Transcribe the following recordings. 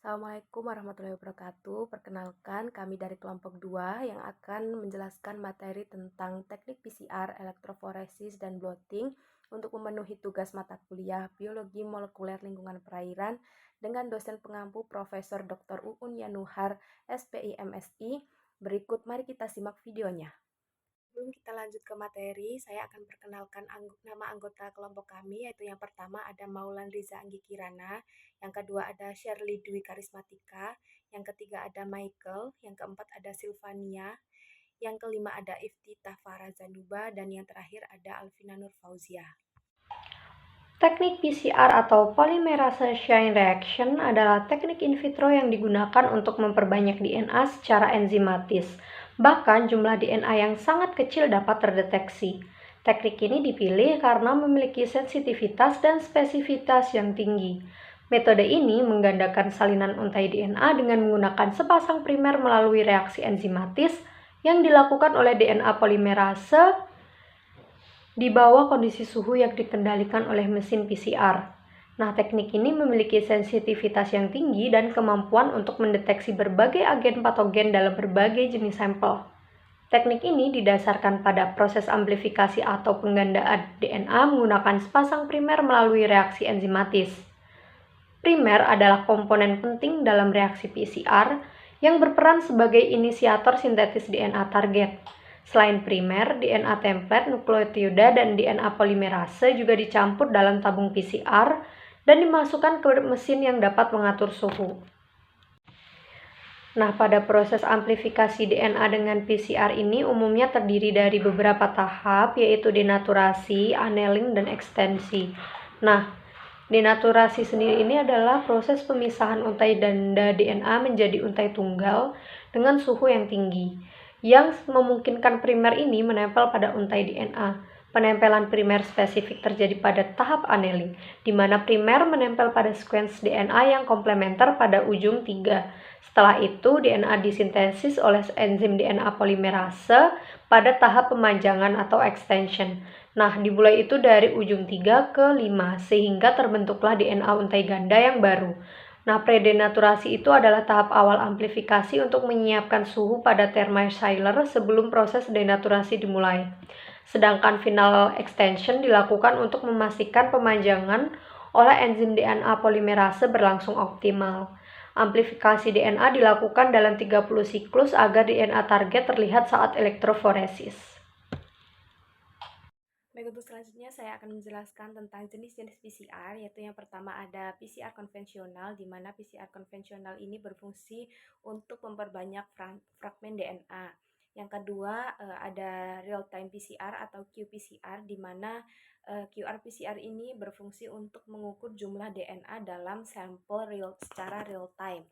Assalamualaikum warahmatullahi wabarakatuh. Perkenalkan, kami dari kelompok 2 yang akan menjelaskan materi tentang teknik PCR, elektroforesis, dan blotting untuk memenuhi tugas mata kuliah Biologi Molekuler Lingkungan Perairan dengan dosen pengampu Profesor Dr. Uun Yanuhar, SPI MSI. Berikut mari kita simak videonya. Sebelum kita lanjut ke materi, saya akan perkenalkan nama anggota kelompok kami, yaitu yang pertama ada Maulan Riza Anggi Kirana, yang kedua ada Shirley Dwi Karismatika, yang ketiga ada Michael, yang keempat ada Silvania, yang kelima ada Iftitah Farah Zanuba, dan yang terakhir ada Alvina Nur Fauzia. Teknik PCR atau polymerase chain reaction adalah teknik in vitro yang digunakan untuk memperbanyak DNA secara enzimatis. Bahkan jumlah DNA yang sangat kecil dapat terdeteksi. Teknik ini dipilih karena memiliki sensitivitas dan spesifitas yang tinggi. Metode ini menggandakan salinan untai DNA dengan menggunakan sepasang primer melalui reaksi enzimatis yang dilakukan oleh DNA polimerase di bawah kondisi suhu yang dikendalikan oleh mesin PCR. Nah, teknik ini memiliki sensitivitas yang tinggi dan kemampuan untuk mendeteksi berbagai agen patogen dalam berbagai jenis sampel. Teknik ini didasarkan pada proses amplifikasi atau penggandaan DNA menggunakan sepasang primer melalui reaksi enzimatis. Primer adalah komponen penting dalam reaksi PCR yang berperan sebagai inisiator sintetis DNA target. Selain primer, DNA template, nukleotida, dan DNA polimerase juga dicampur dalam tabung PCR dan dimasukkan ke mesin yang dapat mengatur suhu. Nah, pada proses amplifikasi DNA dengan PCR ini umumnya terdiri dari beberapa tahap, yaitu denaturasi, annealing, dan ekstensi. Nah, denaturasi sendiri ini adalah proses pemisahan untai ganda DNA menjadi untai tunggal dengan suhu yang tinggi, yang memungkinkan primer ini menempel pada untai DNA. Penempelan primer spesifik terjadi pada tahap annealing, di mana primer menempel pada sekuens DNA yang komplementer pada ujung 3. Setelah itu, DNA disintesis oleh enzim DNA polimerase pada tahap pemanjangan atau extension. Nah, dimulai itu dari ujung 3 ke 5, sehingga terbentuklah DNA untai ganda yang baru. Nah, predenaturasi itu adalah tahap awal amplifikasi untuk menyiapkan suhu pada thermochiller sebelum proses denaturasi dimulai. Sedangkan final extension dilakukan untuk memastikan pemanjangan oleh enzim DNA polimerase berlangsung optimal. Amplifikasi DNA dilakukan dalam 30 siklus agar DNA target terlihat saat elektroforesis. Baik, untuk selanjutnya saya akan menjelaskan tentang jenis-jenis PCR, yaitu yang pertama ada PCR konvensional, di mana PCR konvensional ini berfungsi untuk memperbanyak fragmen DNA. Yang kedua ada real-time PCR atau qPCR, di mana qRPCR ini berfungsi untuk mengukur jumlah DNA dalam sampel secara real time.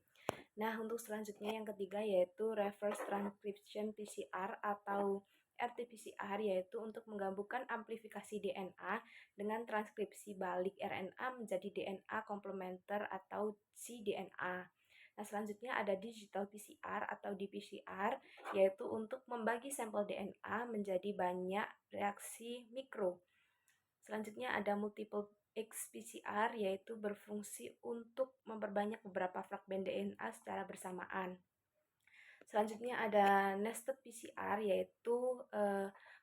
Nah, untuk selanjutnya yang ketiga yaitu reverse transcription PCR atau RT-PCR, yaitu untuk menggabungkan amplifikasi DNA dengan transkripsi balik RNA menjadi DNA komplementer atau cDNA. Nah, selanjutnya ada digital PCR atau dPCR, yaitu untuk membagi sampel DNA menjadi banyak reaksi mikro. Selanjutnya ada multiple XPCR, yaitu berfungsi untuk memperbanyak beberapa fragmen DNA secara bersamaan. Selanjutnya ada nested PCR, yaitu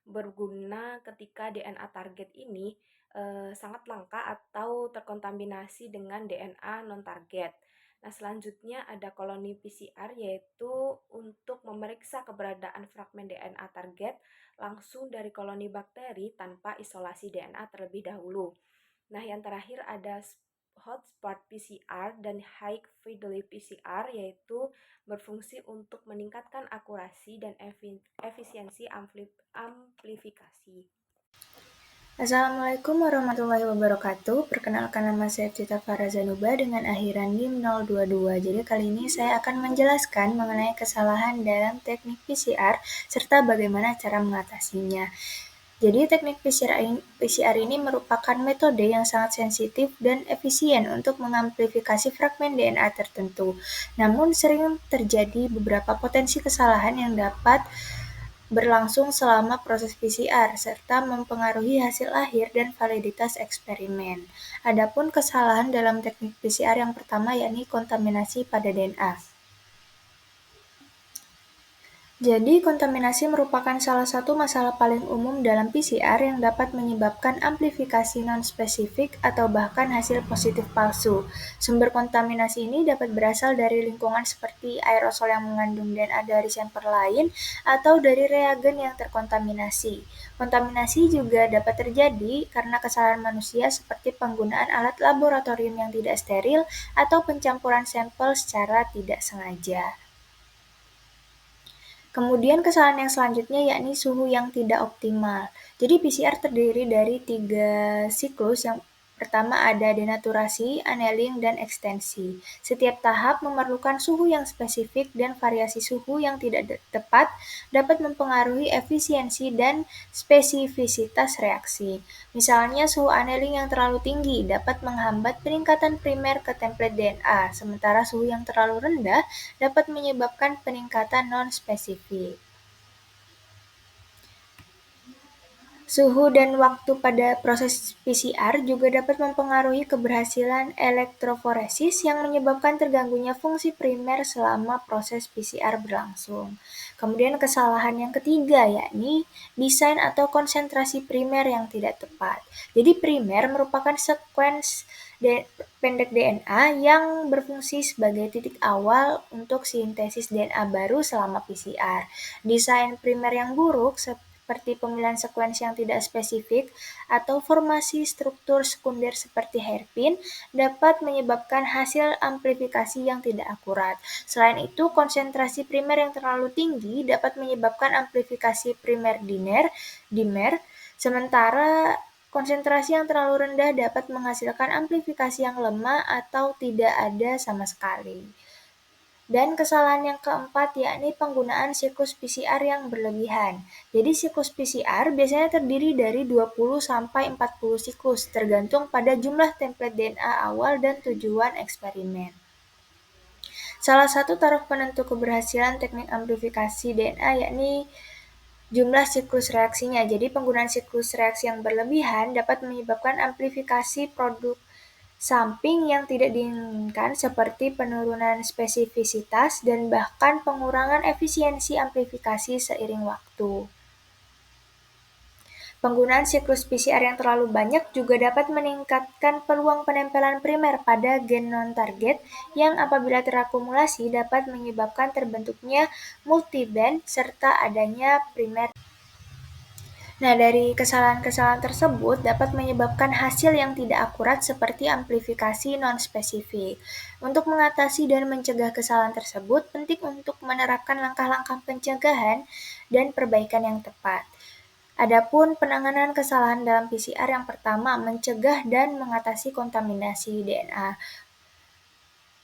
berguna ketika DNA target ini sangat langka atau terkontaminasi dengan DNA non-target. Nah, selanjutnya ada koloni PCR, yaitu untuk memeriksa keberadaan fragmen DNA target langsung dari koloni bakteri tanpa isolasi DNA terlebih dahulu. Nah, yang terakhir ada hotspot PCR dan high fidelity PCR, yaitu berfungsi untuk meningkatkan akurasi dan efisiensi amplifikasi. Assalamualaikum warahmatullahi wabarakatuh. Perkenalkan, nama saya Iftitah Farah Zanuba dengan akhiran NIM 022. Jadi kali ini saya akan menjelaskan mengenai kesalahan dalam teknik PCR serta bagaimana cara mengatasinya. Jadi teknik PCR ini merupakan metode yang sangat sensitif dan efisien untuk mengamplifikasi fragmen DNA tertentu. Namun sering terjadi beberapa potensi kesalahan yang dapat berlangsung selama proses PCR, serta mempengaruhi hasil akhir dan validitas eksperimen. Adapun kesalahan dalam teknik PCR yang pertama yakni kontaminasi pada DNA. Jadi, kontaminasi merupakan salah satu masalah paling umum dalam PCR yang dapat menyebabkan amplifikasi non-spesifik atau bahkan hasil positif palsu. Sumber kontaminasi ini dapat berasal dari lingkungan seperti aerosol yang mengandung DNA dari sampel lain atau dari reagen yang terkontaminasi. Kontaminasi juga dapat terjadi karena kesalahan manusia seperti penggunaan alat laboratorium yang tidak steril atau pencampuran sampel secara tidak sengaja. Kemudian kesalahan yang selanjutnya yakni suhu yang tidak optimal. Jadi PCR terdiri dari 3 siklus. Yang pertama ada denaturasi, annealing, dan ekstensi. Setiap tahap memerlukan suhu yang spesifik dan variasi suhu yang tidak tepat dapat mempengaruhi efisiensi dan spesifisitas reaksi. Misalnya suhu annealing yang terlalu tinggi dapat menghambat peningkatan primer ke template DNA, sementara suhu yang terlalu rendah dapat menyebabkan peningkatan non-spesifik. Suhu dan waktu pada proses PCR juga dapat mempengaruhi keberhasilan elektroforesis yang menyebabkan terganggunya fungsi primer selama proses PCR berlangsung. Kemudian kesalahan yang ketiga yakni desain atau konsentrasi primer yang tidak tepat. Jadi primer merupakan sekuens pendek DNA yang berfungsi sebagai titik awal untuk sintesis DNA baru selama PCR. Desain primer yang buruk seperti pemilihan sekuens yang tidak spesifik atau formasi struktur sekunder seperti hairpin dapat menyebabkan hasil amplifikasi yang tidak akurat. Selain itu, konsentrasi primer yang terlalu tinggi dapat menyebabkan amplifikasi primer dimer, sementara konsentrasi yang terlalu rendah dapat menghasilkan amplifikasi yang lemah atau tidak ada sama sekali. Dan kesalahan yang keempat yakni penggunaan siklus PCR yang berlebihan. Jadi siklus PCR biasanya terdiri dari 20-40 siklus, tergantung pada jumlah template DNA awal dan tujuan eksperimen. Salah satu taraf penentu keberhasilan teknik amplifikasi DNA yakni jumlah siklus reaksinya. Jadi penggunaan siklus reaksi yang berlebihan dapat menyebabkan amplifikasi produk samping yang tidak diinginkan seperti penurunan spesifisitas dan bahkan pengurangan efisiensi amplifikasi seiring waktu. Penggunaan siklus PCR yang terlalu banyak juga dapat meningkatkan peluang penempelan primer pada gen non-target yang apabila terakumulasi dapat menyebabkan terbentuknya multiband serta adanya primer. Nah, dari kesalahan-kesalahan tersebut dapat menyebabkan hasil yang tidak akurat seperti amplifikasi non-spesifik. Untuk mengatasi dan mencegah kesalahan tersebut, penting untuk menerapkan langkah-langkah pencegahan dan perbaikan yang tepat. Adapun penanganan kesalahan dalam PCR yang pertama, mencegah dan mengatasi kontaminasi DNA.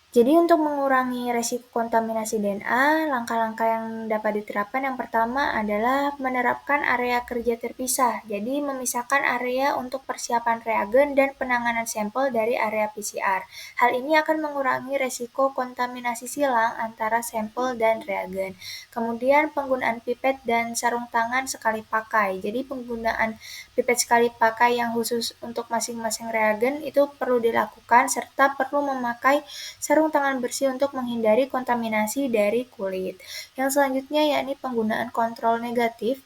Jadi untuk mengurangi resiko kontaminasi DNA, langkah-langkah yang dapat diterapkan yang pertama adalah menerapkan area kerja terpisah. Jadi memisahkan area untuk persiapan reagen dan penanganan sampel dari area PCR. Hal ini akan mengurangi resiko kontaminasi silang antara sampel dan reagen. Kemudian penggunaan pipet dan sarung tangan sekali pakai. Jadi penggunaan pipet sekali pakai yang khusus untuk masing-masing reagen itu perlu dilakukan serta perlu memakai sarung tangan bersih untuk menghindari kontaminasi dari kulit. Yang selanjutnya yakni penggunaan kontrol negatif,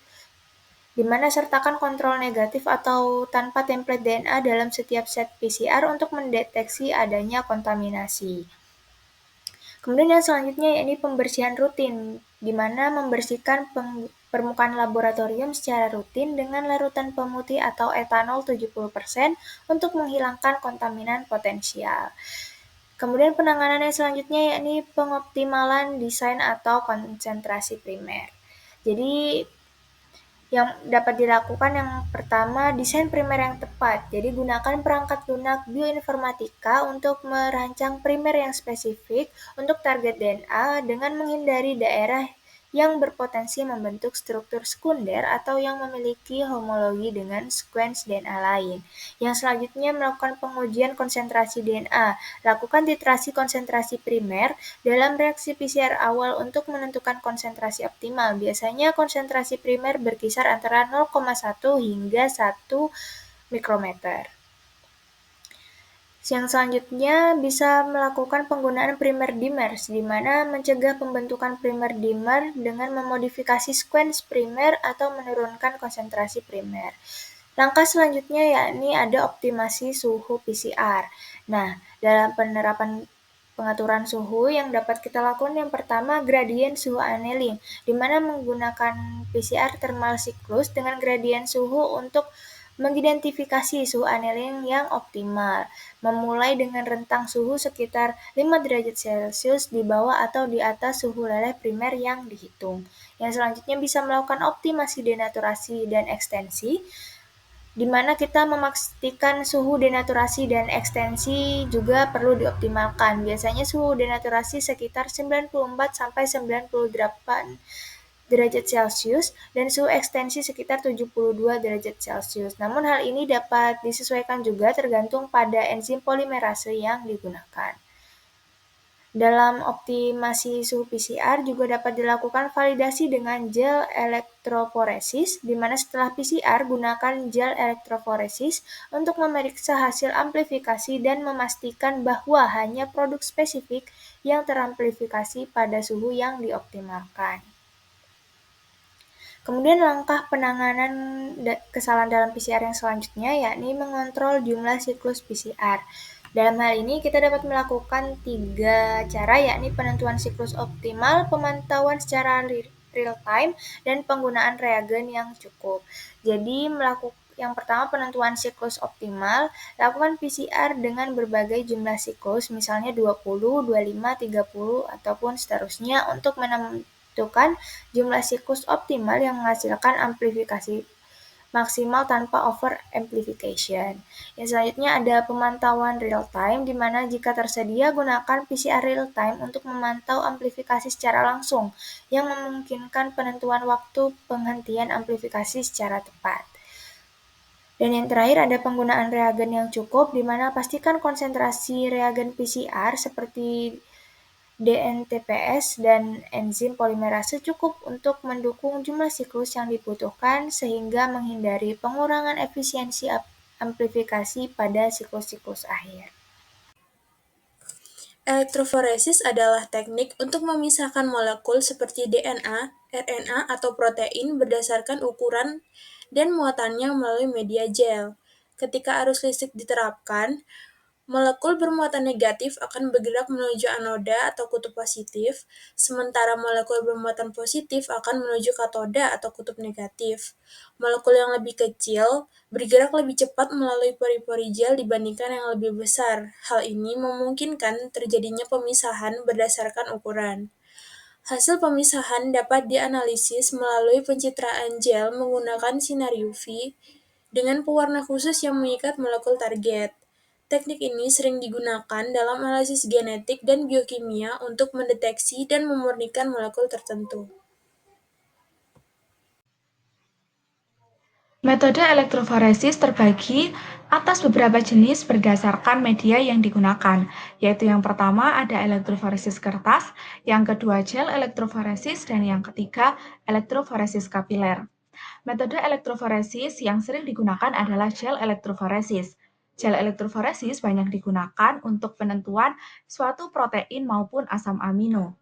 di mana sertakan kontrol negatif atau tanpa template DNA dalam setiap set PCR untuk mendeteksi adanya kontaminasi. Kemudian yang selanjutnya yakni pembersihan rutin, di mana membersihkan permukaan laboratorium secara rutin dengan larutan pemutih atau etanol 70% untuk menghilangkan kontaminan potensial. Kemudian penanganan yang selanjutnya yakni pengoptimalan desain atau konsentrasi primer. Jadi yang dapat dilakukan yang pertama, desain primer yang tepat. Jadi gunakan perangkat lunak bioinformatika untuk merancang primer yang spesifik untuk target DNA dengan menghindari daerah yang berpotensi membentuk struktur sekunder atau yang memiliki homologi dengan sekuens DNA lain. Yang selanjutnya melakukan pengujian konsentrasi DNA. Lakukan titrasi konsentrasi primer dalam reaksi PCR awal untuk menentukan konsentrasi optimal. Biasanya konsentrasi primer berkisar antara 0,1 hingga 1 mikrometer. Yang selanjutnya bisa melakukan penggunaan primer dimers, di mana mencegah pembentukan primer dimer dengan memodifikasi sekuens primer atau menurunkan konsentrasi primer. Langkah selanjutnya yakni ada optimasi suhu PCR. Nah, dalam penerapan pengaturan suhu yang dapat kita lakukan yang pertama gradien suhu annealing, di mana menggunakan PCR thermal cyclus dengan gradien suhu untuk mengidentifikasi suhu annealing yang optimal, memulai dengan rentang suhu sekitar 5 derajat Celcius di bawah atau di atas suhu leleh primer yang dihitung. Yang selanjutnya bisa melakukan optimasi denaturasi dan ekstensi, di mana kita memastikan suhu denaturasi dan ekstensi juga perlu dioptimalkan. Biasanya suhu denaturasi sekitar 94-98 derajat Celcius dan suhu ekstensi sekitar 72 derajat Celcius. Namun hal ini dapat disesuaikan juga tergantung pada enzim polimerase yang digunakan. Dalam optimasi suhu PCR juga dapat dilakukan validasi dengan gel elektroforesis, di mana setelah PCR gunakan gel elektroforesis untuk memeriksa hasil amplifikasi dan memastikan bahwa hanya produk spesifik yang teramplifikasi pada suhu yang dioptimalkan. Kemudian langkah penanganan kesalahan dalam PCR yang selanjutnya yakni mengontrol jumlah siklus PCR. Dalam hal ini kita dapat melakukan 3 cara yakni penentuan siklus optimal, pemantauan secara real time, dan penggunaan reagen yang cukup. Jadi yang pertama penentuan siklus optimal, lakukan PCR dengan berbagai jumlah siklus misalnya 20, 25, 30 ataupun seterusnya untuk menentukan jumlah siklus optimal yang menghasilkan amplifikasi maksimal tanpa over amplification. Yang selanjutnya ada pemantauan real time, di mana jika tersedia gunakan PCR real time untuk memantau amplifikasi secara langsung, yang memungkinkan penentuan waktu penghentian amplifikasi secara tepat. Dan yang terakhir ada penggunaan reagen yang cukup, di mana pastikan konsentrasi reagen PCR seperti DNTPS dan enzim polimerase cukup untuk mendukung jumlah siklus yang dibutuhkan sehingga menghindari pengurangan efisiensi amplifikasi pada siklus-siklus akhir. Elektroforesis adalah teknik untuk memisahkan molekul seperti DNA, RNA, atau protein berdasarkan ukuran dan muatannya melalui media gel. Ketika arus listrik diterapkan, molekul bermuatan negatif akan bergerak menuju anoda atau kutub positif, sementara molekul bermuatan positif akan menuju katoda atau kutub negatif. Molekul yang lebih kecil bergerak lebih cepat melalui pori-pori gel dibandingkan yang lebih besar. Hal ini memungkinkan terjadinya pemisahan berdasarkan ukuran. Hasil pemisahan dapat dianalisis melalui pencitraan gel menggunakan sinar UV dengan pewarna khusus yang mengikat molekul target. Teknik ini sering digunakan dalam analisis genetik dan biokimia untuk mendeteksi dan memurnikan molekul tertentu. Metode elektroforesis terbagi atas beberapa jenis berdasarkan media yang digunakan, yaitu yang pertama ada elektroforesis kertas, yang kedua gel elektroforesis, dan yang ketiga elektroforesis kapiler. Metode elektroforesis yang sering digunakan adalah gel elektroforesis. Gel elektroforesis banyak digunakan untuk penentuan suatu protein maupun asam amino.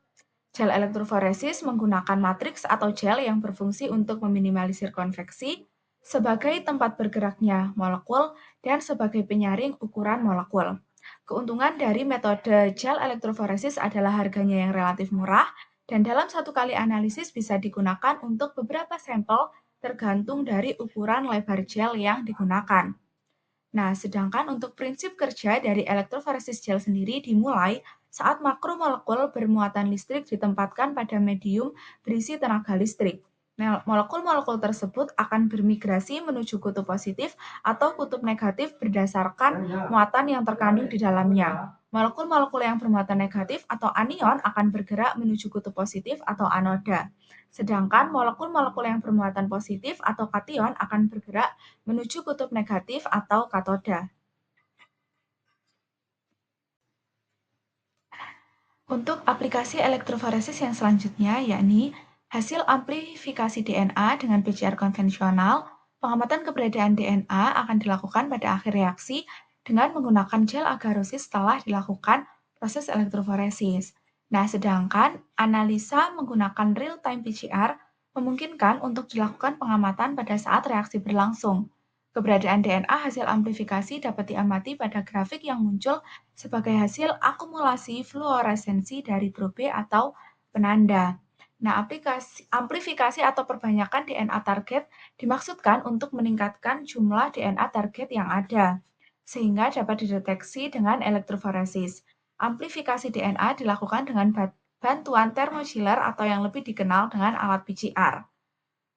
Gel elektroforesis menggunakan matriks atau gel yang berfungsi untuk meminimalisir konveksi sebagai tempat bergeraknya molekul dan sebagai penyaring ukuran molekul. Keuntungan dari metode gel elektroforesis adalah harganya yang relatif murah dan dalam satu kali analisis bisa digunakan untuk beberapa sampel tergantung dari ukuran lebar gel yang digunakan. Nah, sedangkan untuk prinsip kerja dari elektroforesis gel sendiri dimulai saat makromolekul bermuatan listrik ditempatkan pada medium berisi tenaga listrik. Nah, molekul-molekul tersebut akan bermigrasi menuju kutub positif atau kutub negatif berdasarkan muatan yang terkandung di dalamnya. Molekul-molekul yang bermuatan negatif atau anion akan bergerak menuju kutub positif atau anoda. Sedangkan molekul-molekul yang bermuatan positif atau kation akan bergerak menuju kutub negatif atau katoda. Untuk aplikasi elektroforesis yang selanjutnya, yakni hasil amplifikasi DNA dengan PCR konvensional, pengamatan keberadaan DNA akan dilakukan pada akhir reaksi dengan menggunakan gel agarosis setelah dilakukan proses elektroforesis. Nah, sedangkan analisa menggunakan real-time PCR memungkinkan untuk dilakukan pengamatan pada saat reaksi berlangsung. Keberadaan DNA hasil amplifikasi dapat diamati pada grafik yang muncul sebagai hasil akumulasi fluoresensi dari probe atau penanda. Nah, amplifikasi atau perbanyakan DNA target dimaksudkan untuk meningkatkan jumlah DNA target yang ada, sehingga dapat dideteksi dengan elektroforesis. Amplifikasi DNA dilakukan dengan bantuan thermochiller atau yang lebih dikenal dengan alat PCR.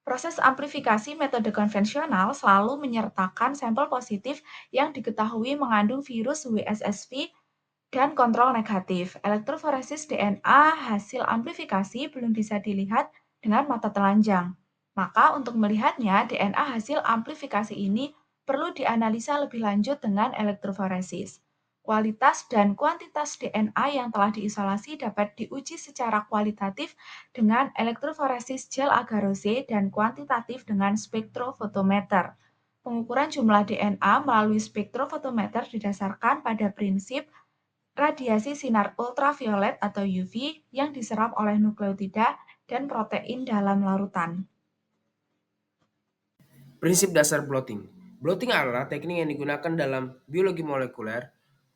Proses amplifikasi metode konvensional selalu menyertakan sampel positif yang diketahui mengandung virus WSSV dan kontrol negatif. Elektroforesis DNA hasil amplifikasi belum bisa dilihat dengan mata telanjang. Maka untuk melihatnya, DNA hasil amplifikasi ini perlu dianalisa lebih lanjut dengan elektroforesis. Kualitas dan kuantitas DNA yang telah diisolasi dapat diuji secara kualitatif dengan elektroforesis gel agarose dan kuantitatif dengan spektrofotometer. Pengukuran jumlah DNA melalui spektrofotometer didasarkan pada prinsip radiasi sinar ultraviolet atau UV yang diserap oleh nukleotida dan protein dalam larutan. Prinsip dasar blotting. Blotting adalah teknik yang digunakan dalam biologi molekuler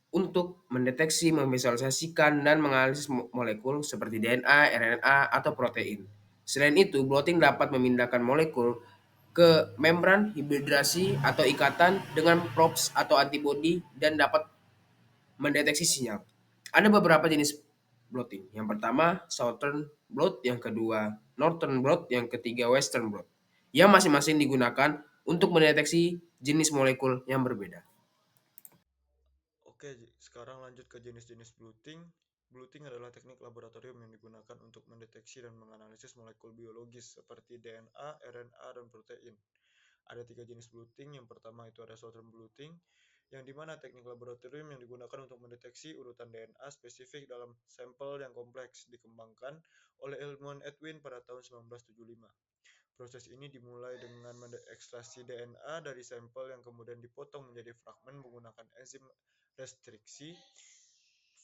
untuk mendeteksi, memvisualisasikan, dan menganalisis molekul seperti DNA, RNA, atau protein. Selain itu, blotting dapat memindahkan molekul ke membran hibridrasi atau ikatan dengan probes atau antibodi dan dapat mendeteksi sinyal. Ada beberapa jenis blotting. Yang pertama, Southern blot, yang kedua, Northern blot, yang ketiga, Western blot. Yang masing-masing digunakan untuk mendeteksi jenis molekul yang berbeda. Oke, sekarang lanjut ke jenis-jenis blotting. Blotting adalah teknik laboratorium yang digunakan untuk mendeteksi dan menganalisis molekul biologis seperti DNA, RNA, dan protein. Ada 3 jenis blotting. Yang pertama itu ada Southern blotting, yang dimana teknik laboratorium yang digunakan untuk mendeteksi urutan DNA spesifik dalam sampel yang kompleks dikembangkan oleh ilmuwan Edwin pada tahun 1975. Proses ini dimulai dengan mengekstraksi DNA dari sampel yang kemudian dipotong menjadi fragmen menggunakan enzim restriksi.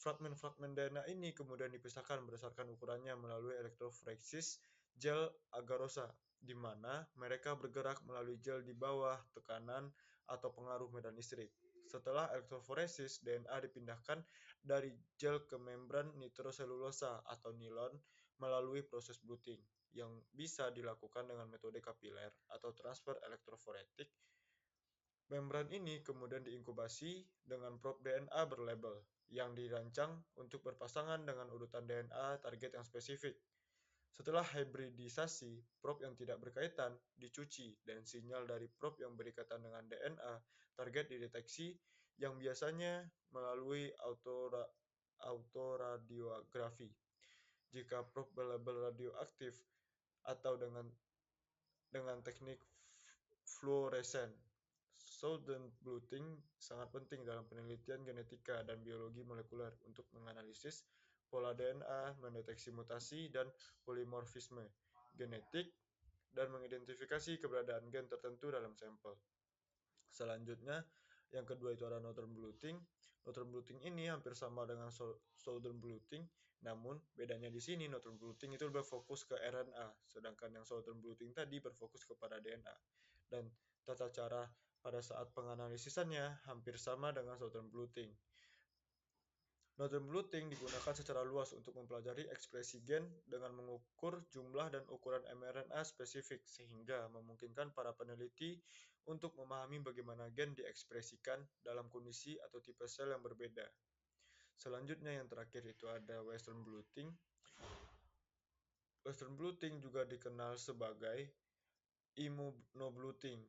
Fragmen-fragmen DNA ini kemudian dipisahkan berdasarkan ukurannya melalui elektroforesis gel agarosa, di mana mereka bergerak melalui gel di bawah tekanan atau pengaruh medan listrik. Setelah elektroforesis, DNA dipindahkan dari gel ke membran nitroselulosa atau nilon melalui proses blotting yang bisa dilakukan dengan metode kapiler atau transfer elektroforetik. Membran ini kemudian diinkubasi dengan probe DNA berlabel yang dirancang untuk berpasangan dengan urutan DNA target yang spesifik. Setelah hibridisasi, probe yang tidak berkaitan dicuci dan sinyal dari probe yang berikatan dengan DNA target dideteksi yang biasanya melalui autoradiografi. Jika probe berlabel radioaktif atau dengan teknik fluoresen. Southern blotting sangat penting dalam penelitian genetika dan biologi molekuler untuk menganalisis pola DNA, mendeteksi mutasi dan polimorfisme genetik, dan mengidentifikasi keberadaan gen tertentu dalam sampel. Selanjutnya, yang kedua itu ada Northern blotting. Northern blotting ini hampir sama dengan Southern blotting, namun bedanya di sini Northern blotting itu berfokus ke RNA, sedangkan yang Southern blotting tadi berfokus kepada DNA. Dan tata cara pada saat penganalisisannya hampir sama dengan Southern blotting. Northern blotting digunakan secara luas untuk mempelajari ekspresi gen dengan mengukur jumlah dan ukuran mRNA spesifik, sehingga memungkinkan para peneliti untuk memahami bagaimana gen diekspresikan dalam kondisi atau tipe sel yang berbeda. Selanjutnya yang terakhir itu ada Western blotting. Western blotting juga dikenal sebagai immunoblotting,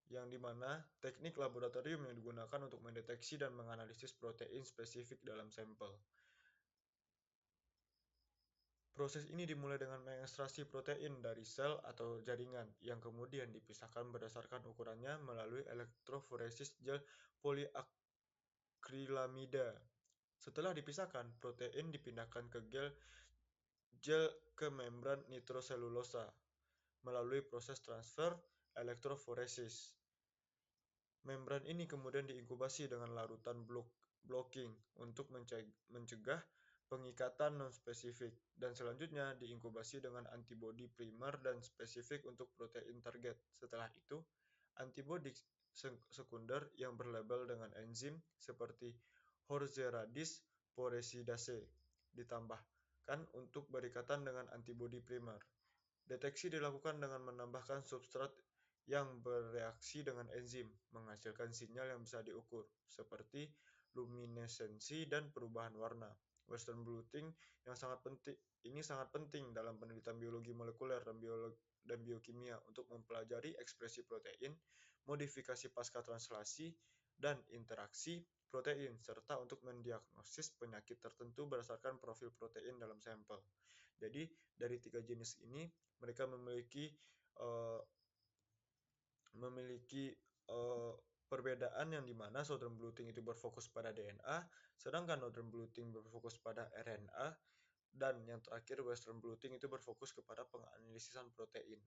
yang dimana teknik laboratorium yang digunakan untuk mendeteksi dan menganalisis protein spesifik dalam sampel. Proses ini dimulai dengan mengekstraksi protein dari sel atau jaringan yang kemudian dipisahkan berdasarkan ukurannya melalui elektroforesis gel poliakrilamida. Setelah dipisahkan, protein dipindahkan ke gel ke membran nitroselulosa melalui proses transfer elektroforesis. Membran ini kemudian diinkubasi dengan larutan blocking untuk mencegah pengikatan non-spesifik, dan selanjutnya diinkubasi dengan antibodi primer dan spesifik untuk protein target. Setelah itu, antibodi sekunder yang berlabel dengan enzim seperti Horzeradis poresidase ditambahkan untuk berikatan dengan antibodi primer. Deteksi dilakukan dengan menambahkan substrat yang bereaksi dengan enzim, menghasilkan sinyal yang bisa diukur, seperti luminesensi dan perubahan warna. Western blotting sangat penting dalam penelitian biologi molekuler dan biokimia untuk mempelajari ekspresi protein, modifikasi pasca translasi, dan interaksi protein, serta untuk mendiagnosis penyakit tertentu berdasarkan profil protein dalam sampel. Jadi, dari 3 jenis ini, mereka memiliki perbedaan yang dimana Southern blotting itu berfokus pada DNA, sedangkan Northern blotting berfokus pada RNA, dan yang terakhir Western blotting itu berfokus kepada penganalisisan protein.